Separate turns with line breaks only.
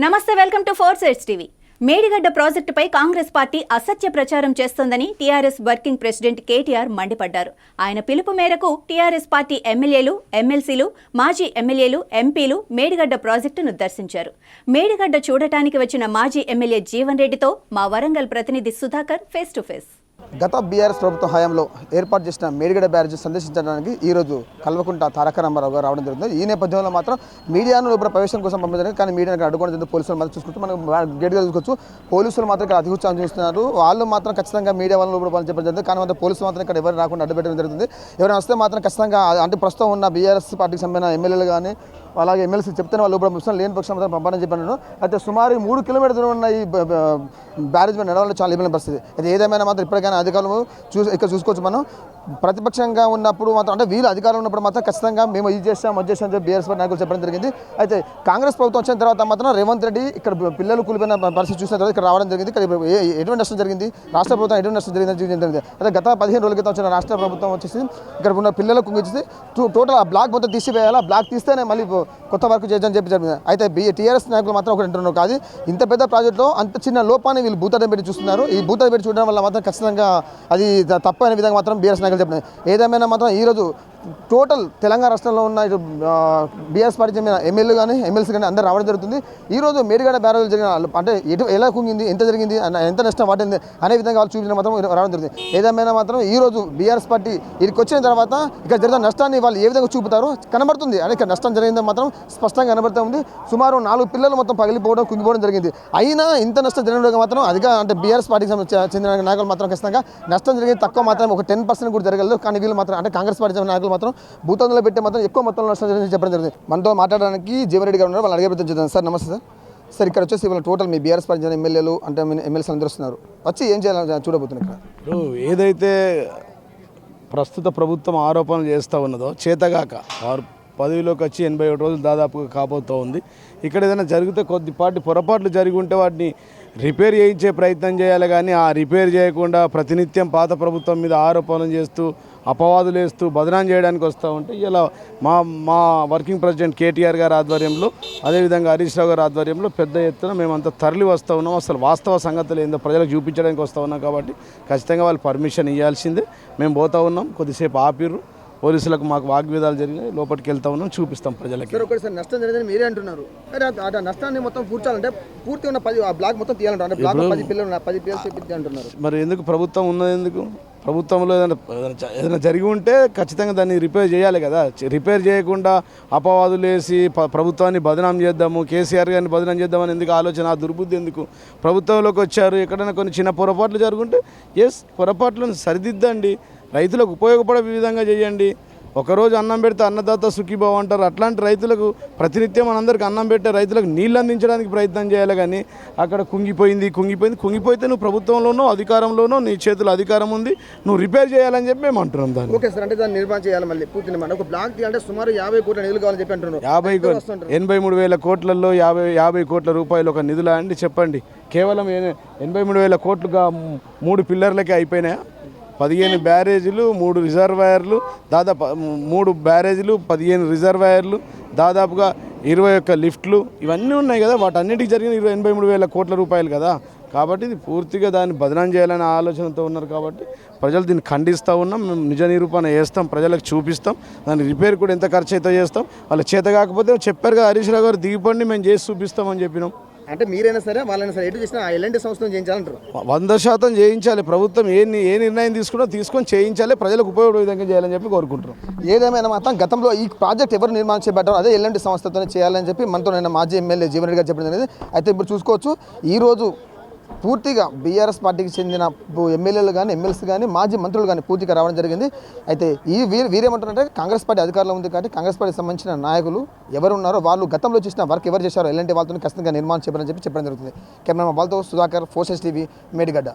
నమస్తే, welcome to four sides TV. Medigadda ప్రాజెక్టుపై Congress party అసత్య ప్రచారం చేస్తోందని టీఆర్ఎస్ వర్కింగ్ ప్రెసిడెంట్ కేటీఆర్ మండిపడ్డారు. ఆయన పిలుపు మేరకు టీఆర్ఎస్ పార్టీ ఎమ్మెల్యేలు, ఎమ్మెల్సీలు, మాజీ ఎమ్మెల్యేలు, ఎంపీలు మేడిగడ్డ ప్రాజెక్టును దర్శించారు. మేడిగడ్డ చూడటానికి వచ్చిన మాజీ ఎమ్మెల్యే జీవన్ రెడ్డితో మా వరంగల్ ప్రతినిధి సుధాకర్ ఫేస్ టు ఫేస్.
గత బీఆర్ఎస్ ప్రభుత్వం హయాంలో ఏర్పాటు చేసిన మేడిగడ్డ బ్యారేజ్ సందర్శించడానికి ఈరోజు కల్వకుంట తారక రామారావు గారు రావడం జరుగుతుంది. ఈ నేపథ్యంలో మాత్రం మీడియాను లోపల ప్రవేశం కోసం పంపించడానికి, కానీ మీడియాను అడ్డుకోవడం జరిగింది. పోలీసులు మాత్రం చూసుకుంటూ మనం గేట్గా చూసుకోవచ్చు. పోలీసులు మాత్రం ఇక్కడ అతి ఉత్సాహం చూస్తున్నారు. వాళ్ళు మాత్రం ఖచ్చితంగా మీడియా వాళ్ళని లోపల చెప్పడం జరుగుతుంది. కానీ మాత్రం పోలీసులు మాత్రం ఇక్కడ ఎవరు రాకుండా అడ్డుపెట్టడం జరుగుతుంది. ఎవరైనా వస్తే మాత్రం ఖచ్చితంగా అంటే ప్రస్తుతం ఉన్న బీఆర్ఎస్ పార్టీకి సంబంధించిన ఎమ్మెల్యేలు కానీ అలాగే ఎమ్మెల్సీ చెప్తే వాళ్ళు లోపల ముస్లిం లేని పక్షం మాత్రం పంపాలని చెప్పాను. అయితే సుమారు 3 కిలోమీటర్ దూరం ఉన్న ఈ బ్యారేజ్ మీద నడవాలంటే చాలా ఇబ్బంది పరిస్థితి. అయితే ఏదేమైనా మాత్రం ఇప్పటికైనా అధికారులు ఇక్కడ చూసుకోవచ్చు. మనం ప్రతిపక్షంగా ఉన్నప్పుడు మాత్రం అంటే వీళ్ళు అధికారంలో ఉన్నప్పుడు మాత్రం ఖచ్చితంగా మేము ఇది చేస్తాం అది చేస్తాం చెప్పి బీఆర్ఎస్ నాయకులు చెప్పడం జరిగింది. అయితే కాంగ్రెస్ ప్రభుత్వం వచ్చిన తర్వాత మాత్రం రేవంత్ రెడ్డి ఇక్కడ పిల్లలు కూలిపోయిన పరిస్థితి చూసిన తర్వాత ఇక్కడ రావడం జరిగింది. ఇక్కడ ఎటువంటి నష్టం జరిగింది, రాష్ట్ర ప్రభుత్వం ఎటువంటి నష్టం జరిగింది. అయితే గత 15 రోజుల క్రితం వచ్చిన రాష్ట్ర ప్రభుత్వం వచ్చేసి ఇక్కడ ఉన్న పిల్లలకు కుంగిచ్చి టోటల్ ఆ బ్లాక్ మొత్తం తీసివేయాలి, ఆ బ్లాక్ తీస్తేనే మళ్ళీ కొత్త వర్క్ చేయని చెప్పి జరిగింది. అయితే టీఆర్ఎస్ నాయకులు మాత్రం ఒకటి అంటున్నారు, కాదు ఇంత పెద్ద ప్రాజెక్టులో అంత చిన్న లోపాన్ని వీళ్ళు భూతద్దం పెట్టి చూస్తున్నారు. ఈ భూతద్దం పెట్టి చూడడం వల్ల మాత్రం ఖచ్చితంగా అది తప్పు అనే విధంగా మాత్రం బీఆర్ఎస్ నాయకులు చెప్పినారు. ఏదేమైనా మాత్రం ఈరోజు టోటల్ తెలంగాణ రాష్ట్రంలో ఉన్న ఇటు బీఆర్ఎస్ పార్టీ చెందిన ఎమ్మెల్యే కానీ ఎమ్మెల్సీ కానీ అందరూ రావడం జరుగుతుంది. ఈరోజు మేడిగడ్డ బ్యారేజ్ జరిగిన అంటే ఎలా కుంగింది, ఎంత జరిగింది, ఎంత నష్టం వాటింది అనే విధంగా వాళ్ళు చూపించిన మాత్రం రావడం జరుగుతుంది. ఏదేమైనా మాత్రం ఈరోజు బీఆర్ఎస్ పార్టీ ఇక్కడికి వచ్చిన తర్వాత ఇక్కడ జరిగిన నష్టాన్ని వాళ్ళు ఏ విధంగా చూపుతారో కనబడుతుంది. అంటే ఇక్కడ నష్టం జరిగిందని మాత్రం స్పష్టంగా కనబడుతూ ఉంది. సుమారు 4 పిల్లలు మొత్తం పగిలిపోవడం, కుంగిపోవడం జరిగింది. అయినా ఇంత నష్టం జరిగిన మాత్రం అదిగా అంటే బీఆర్ఎస్ పార్టీకి చెందిన నాయకులు మాత్రం ఖచ్చితంగా నష్టం జరిగింది తక్కువ మాత్రం ఒక 10% కూడా జరగలేదు. కానీ వీళ్ళు మాత్రం అంటే కాంగ్రెస్ పార్టీ చెందిన నాయకులు మాత్రం భూతంలో పెట్టే మాత్రం ఎక్కువ మొత్తంలో నష్టం జరిగింది చెప్పడం జరిగింది. మనతో మాట్లాడడానికి జీవన్ రెడ్డి గారు ఉన్నారు. వాళ్ళు అడిగే ప్రయత్నం చేద్దాం. సార్ నమస్తే సార్. సార్ ఇక్కడ వచ్చేసి ఇవాళ టోటల్ మీ బీఆర్ఎస్ పార్టీ చెందిన ఎమ్మెల్యేలు అంటే ఎమ్మెల్సీ అందరూ వస్తున్నారు. వచ్చి ఏం చేయాలని చూడబోతున్నారు.
ఇప్పుడు ఏదైతే ప్రస్తుత ప్రభుత్వం ఆరోపణలు చేస్తూ ఉన్నదో చేతగాక వారు పదవిలోకి వచ్చి 87 రోజులు దాదాపుగా కాబోతూ ఉంది. ఇక్కడ ఏదైనా జరిగితే కొద్దిపాటి పొరపాట్లు జరిగి ఉంటే వాటిని రిపేర్ చేయించే ప్రయత్నం చేయాలి. కానీ ఆ రిపేర్ చేయకుండా ప్రతినిత్యం పాత ప్రభుత్వం మీద ఆరోపణలు చేస్తూ అపవాదులు వేస్తూ బదనాం చేయడానికి వస్తూ ఉంటే ఇలా మా వర్కింగ్ ప్రెసిడెంట్ కేటీఆర్ గారి ఆధ్వర్యంలో అదేవిధంగా హరీష్ రావు గారి ఆధ్వర్యంలో పెద్ద ఎత్తున మేమంతా తరలి వస్తూ ఉన్నాం. అసలు వాస్తవ సంగతులు ఏందో ప్రజలకు చూపించడానికి వస్తూ ఉన్నాం. కాబట్టి ఖచ్చితంగా వాళ్ళు పర్మిషన్ ఇవ్వాల్సిందే. మేము పోతూ ఉన్నాం. కొద్దిసేపు ఆపిర్రు, పోలీసులకు మాకు వాగ్వేదాలు జరిగినాయి. లోపలికి వెళ్తా ఉన్నాం, చూపిస్తాం ప్రజలకి.
ఒకసారి నష్టం జరిగిందని మీరే అంటున్నారు. ఆ నష్టాన్ని మొత్తం పూడ్చాలంటే పూర్తి ఉన్న 10 బ్లాక్ మొత్తం తీయాలంటే బ్లాక్ 10 పిల్లలు అంటున్నారు.
మరి ఎందుకు ప్రభుత్వం ఉన్నది, ఎందుకు ప్రభుత్వంలో ఏదైనా జరిగి ఉంటే ఖచ్చితంగా దాన్ని రిపేర్ చేయాలి కదా. రిపేర్ చేయకుండా అపవాదులు వేసి ప్రభుత్వాన్ని బదనాం చేద్దాము, కేసీఆర్ గారిని బదనాం చేద్దామని ఎందుకు ఆలోచన, ఆ దుర్బుద్ధి ఎందుకు? ప్రభుత్వంలోకి వచ్చారు, ఎక్కడైనా కొన్ని చిన్న పొరపాట్లు జరుగుంటే పొరపాట్లను సరిదిద్దండి, రైతులకు ఉపయోగపడే విధంగా చేయండి. ఒకరోజు అన్నం పెడితే అన్నదాత సుఖీభావ అంటారు. అట్లాంటి రైతులకు ప్రతినిత్యం మనందరికీ అన్నం పెట్టే రైతులకు నీళ్ళు అందించడానికి ప్రయత్నం చేయాలి. కానీ అక్కడ కుంగిపోతే నువ్వు ప్రభుత్వంలోనో అధికారంలోనో నీ చేతుల్లో అధికారం ఉంది, నువ్వు రిపేర్ చేయాలని చెప్పి మేము అంటున్నాం. దాన్ని
ఓకే సార్, అంటే దాన్ని నిర్మాణం చేయాలి. మళ్ళీ పూర్తి ఒక బ్లాక్ అంటే సుమారు 50 కోట్ల నిధులు కావాలని చెప్పి అంటున్నారు.
83,000 కోట్లలో 50 కోట్ల రూపాయలు ఒక నిధులా అండి? చెప్పండి. కేవలం 83,000 కోట్లుగా 3 పిల్లర్లకే అయిపోయినాయా? 15 బ్యారేజీలు, 3 రిజర్వాయర్లు, దాదాపు 3 బ్యారేజీలు, 15 రిజర్వాయర్లు, దాదాపుగా 21 లిఫ్ట్లు, ఇవన్నీ ఉన్నాయి కదా. వాటన్నిటికి జరిగిన 83,000 కోట్ల రూపాయలు కదా. కాబట్టి ఇది పూర్తిగా దాన్ని బదనాం చేయాలనే ఆలోచనతో ఉన్నారు. కాబట్టి ప్రజలు దీన్ని ఖండిస్తూ ఉన్నాం. మేము నిజ నిరూపణ చేస్తాం, ప్రజలకు చూపిస్తాం. దాని రిపేర్ కూడా ఎంత ఖర్చు అయితే చేస్తాం. వాళ్ళు చేత కాకపోతే చెప్పారు కదా హరీష్ రావు గారు, దిగిపోండి మేము చేసి చూపిస్తామని చెప్పినాం.
అంటే మీరైనా సరే వాళ్ళైనా సరే ఎటు చేసినా ఎలాంటి సంస్థను చేయించాలంటారు?
100% చేయించాలి. ప్రభుత్వం ఏ నిర్ణయం తీసుకొని చేయించాలి, ప్రజలకు ఉపయోగపడే విధంగా చేయాలని చెప్పి కోరుకుంటున్నాం.
ఏదేమైనా మాత్రం గతంలో ఈ ప్రాజెక్ట్ ఎవరు నిర్మాణం చేపట్టారో అదే ఎలాంటి సంస్థతోనే చేయాలని చెప్పి మనతో నేను మాజీ ఎమ్మెల్యే జీవన్ రెడ్డి గారు చెప్పడం అనేది. అయితే ఇప్పుడు చూసుకోవచ్చు, ఈరోజు పూర్తిగా బీఆర్ఎస్ పార్టీకి చెందిన ఎమ్మెల్యేలు కానీ ఎమ్మెల్సీ కానీ మాజీ మంత్రులు కానీ పూర్తిగా రావడం జరిగింది. అయితే వీరేమంటారంటే కాంగ్రెస్ పార్టీ అధికారంలో ఉంది కాబట్టి కాంగ్రెస్ పార్టీకి సంబంధించిన నాయకులు ఎవరు ఉన్నారో వాళ్ళు గతంలో చేసిన వర్క్ ఎవరు చేశారో ఎలాంటి వాళ్ళతో ఖచ్చితంగా నిర్మాణం చేయాలని చెప్పి చెప్పడం జరుగుతుంది. కెమెరా వాళ్ళతో Sudhakar, four sides TV, Medigadda.